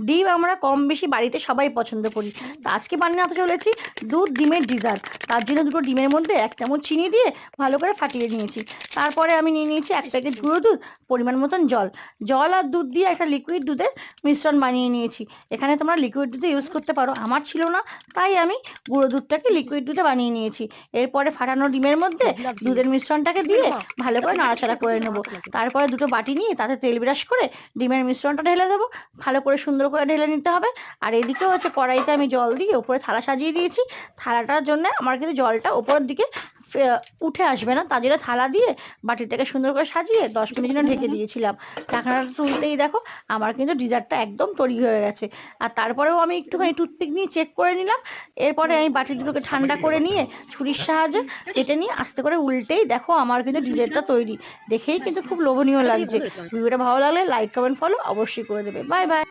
ডিম আমরা কম বেশি বাড়িতে সবাই পছন্দ করি। তো আজকে বানাতে চলেছি দুধ ডিমের ডিজার্ট। তার জন্য দুটো ডিমের মধ্যে 1 চামচ চিনি দিয়ে ভালো করে ফাটিয়ে নিয়েছি। তারপরে আমি নিয়ে নিয়েছি 1 প্যাকেট গুঁড়ো দুধ, পরিমাণ মতন জল। জল আর দুধ দিয়ে একটা লিকুইড দুধের মিশ্রণ বানিয়ে নিয়েছি। এখানে তোমরা লিকুইড দুধে ইউজ করতে পারো, আমার ছিল না তাই আমি গুঁড়ো দুধটাকে লিকুইড দুধে বানিয়ে নিয়েছি। এরপরে ফাটানো ডিমের মধ্যে দুধের মিশ্রণটাকে দিয়ে ভালো করে নাড়াচাড়া করে নেবো। তারপরে দুটো বাটি নিয়ে তাতে তেল ব্রাশ করে ডিমের মিশ্রণটা ঢেলে দেবো। ভালো করে সুন্দর করে ঢেলে নিতে হবে। আর এদিকেও হচ্ছে কড়াইতে আমি জল দিয়ে উপরে থালা সাজিয়ে দিয়েছি। থালাটার জন্য আমার কিন্তু জলটা উপরের দিকে উঠে আসবে না, তার জন্য থালা দিয়ে বাটিটাকে সুন্দর করে সাজিয়ে 10 মিনিট জন্য ঢেকে দিয়েছিলাম। ঢাকনাটা তুলতেই দেখো আমার কিন্তু ডিজার্টটা একদম তৈরি হয়ে গেছে। আর তারপরেও আমি একটুখানি টুথপিক নিয়ে চেক করে নিলাম। এরপরে আমি বাটি দুটোকে ঠান্ডা করে নিয়ে ছুরির সাহায্যে কেটে নিয়ে আস্তে করে উল্টেই দেখো আমার কিন্তু ডিজার্টটা তৈরি। দেখেই কিন্তু খুব লোভনীয় লাগছে। ভিডিওটা ভালো লাগলে লাইক কমেন্ট ফলো অবশ্যই করে দেবে। Bye bye.